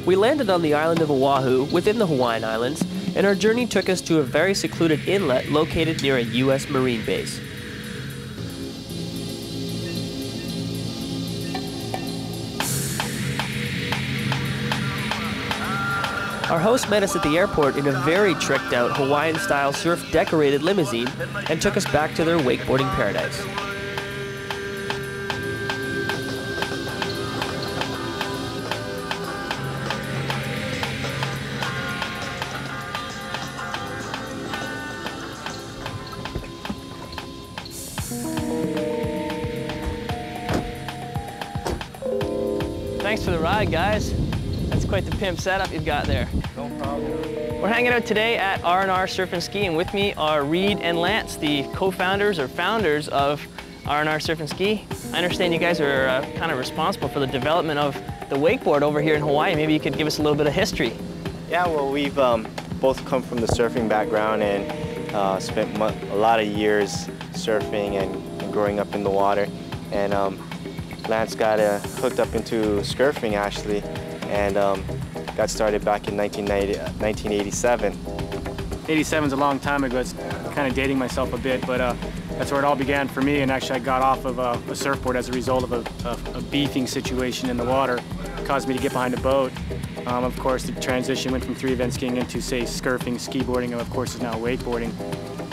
We landed on the island of Oahu within the Hawaiian Islands, and our journey took us to a very secluded inlet located near a U.S. Marine base. Our host met us at the airport in a very tricked-out Hawaiian-style surf-decorated limousine and took us back to their wakeboarding paradise. Thanks for the ride, guys. That's quite the pimp setup you've got there. No problem. We're hanging out today at RNR Surf and Ski, and with me are Reid and Lance, the co-founders or founders of RNR Surf and Ski. I understand you guys are kind of responsible for the development of the wakeboard over here in Hawaii. Maybe you could give us a little bit of history. Yeah, well, we've both come from the surfing background and spent a lot of years surfing and growing up in the water. And Lance got hooked up into surfing actually, and got started back in 1987. 87 is a long time ago. It's kind of dating myself a bit, but that's where it all began for me. And actually, I got off of a surfboard as a result of a beefing situation in the water. It caused me to get behind a boat. Of course, the transition went from 3-event skiing into, say, surfing, skiboarding, and of course is now wakeboarding.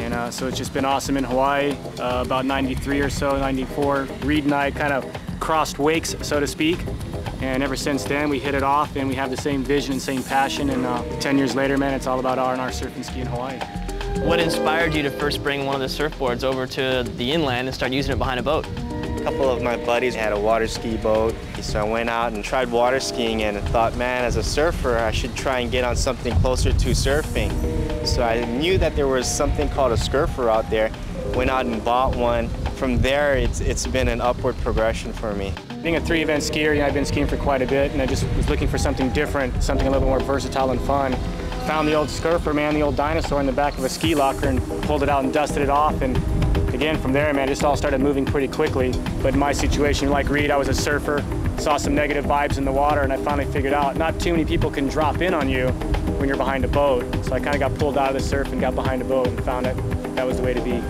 And so it's just been awesome in Hawaii. About 93 or so, 94, Reid and I kind of crossed wakes, so to speak. And ever since then, we hit it off, and we have the same vision and same passion. And 10 years later, man, it's all about RNR Surf and Ski in Hawaii. What inspired you to first bring one of the surfboards over to the inland and start using it behind a boat? A couple of my buddies had a water ski boat, so I went out and tried water skiing and thought, man, as a surfer, I should try and get on something closer to surfing. So I knew that there was something called a Skirfer out there, went out and bought one. From there, it's been an upward progression for me. Being a 3-event skier, I've been skiing for quite a bit, and I just was looking for something different, something a little more versatile and fun. Found the old Skirfer, man, the old dinosaur in the back of a ski locker, and pulled it out and dusted it off. And again, from there, man, it just all started moving pretty quickly. But in my situation, like Reid, I was a surfer, saw some negative vibes in the water, and I finally figured out not too many people can drop in on you when you're behind a boat. So I kind of got pulled out of the surf and got behind a boat and found that was the way to be.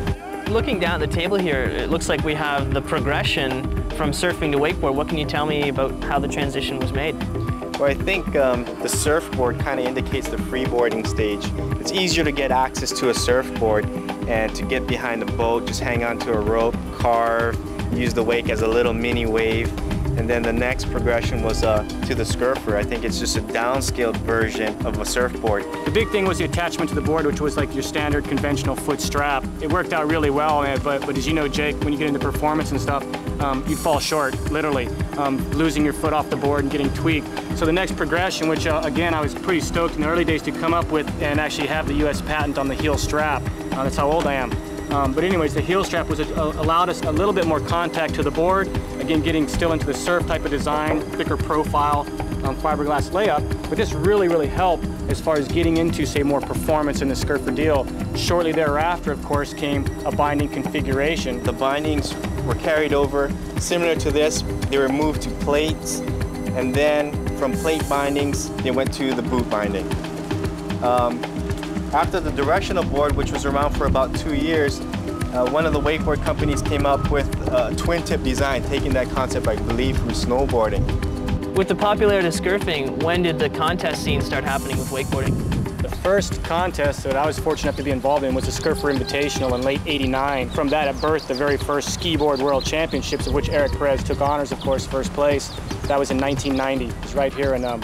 Looking down at the table here, it looks like we have the progression from surfing to wakeboard. What can you tell me about how the transition was made? Well, I think the surfboard kind of indicates the freeboarding stage. It's easier to get access to a surfboard and to get behind the boat, just hang onto a rope, carve, use the wake as a little mini wave. And then the next progression was to the Skirfer. I think it's just a downscaled version of a surfboard. The big thing was the attachment to the board, which was like your standard conventional foot strap. It worked out really well, but as you know, Jake, when you get into performance and stuff, you fall short, literally, losing your foot off the board and getting tweaked. So the next progression, which again, I was pretty stoked in the early days to come up with and actually have the US patent on the heel strap. That's how old I am. But anyways, the heel strap allowed us a little bit more contact to the board. Again, getting still into the surf type of design, thicker profile, fiberglass layup. But this really helped as far as getting into, say, more performance in the Skirfer deal. Shortly thereafter, of course, came a binding configuration. The bindings were carried over, similar to this. They were moved to plates, and then from plate bindings, they went to the boot binding. After the directional board, which was around for about 2 years, one of the wakeboard companies came up with a twin-tip design, taking that concept, I believe, from snowboarding. With the popularity of surfing, when did the contest scene start happening with wakeboarding? The first contest that I was fortunate enough to be involved in was the Skirfer Invitational in late '89. From that, it birthed the very first skiboard world championships, of which Eric Perez took honors, of course, first place. That was in 1990. It was right here in the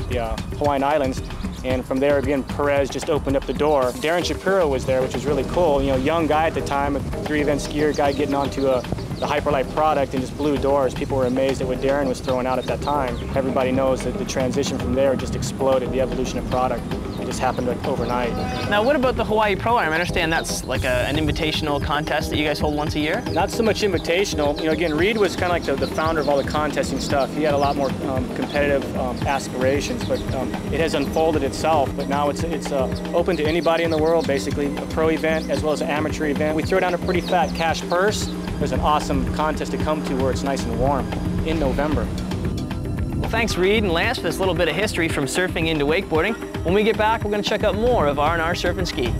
Hawaiian Islands. And from there, again, Perez just opened up the door. Darren Shapiro was there, which was really cool. You know, young guy at the time, a 3-event skier, guy getting onto the Hyperlight product and just blew doors. People were amazed at what Darren was throwing out at that time. Everybody knows that the transition from there just exploded, the evolution of product. It just happened like overnight. Now, what about the Hawaii Pro Am? I understand that's like an invitational contest that you guys hold once a year? Not so much invitational. You know, again, Reid was kind of like the founder of all the contesting stuff. He had a lot more competitive aspirations, but it has unfolded itself. But now it's open to anybody in the world, basically, a pro event as well as an amateur event. We throw down a pretty fat cash purse. There's an awesome contest to come to where it's nice and warm in November. Well, thanks Reid and Lance for this little bit of history from surfing into wakeboarding. When we get back, we're going to check out more of R&R Surf and Ski.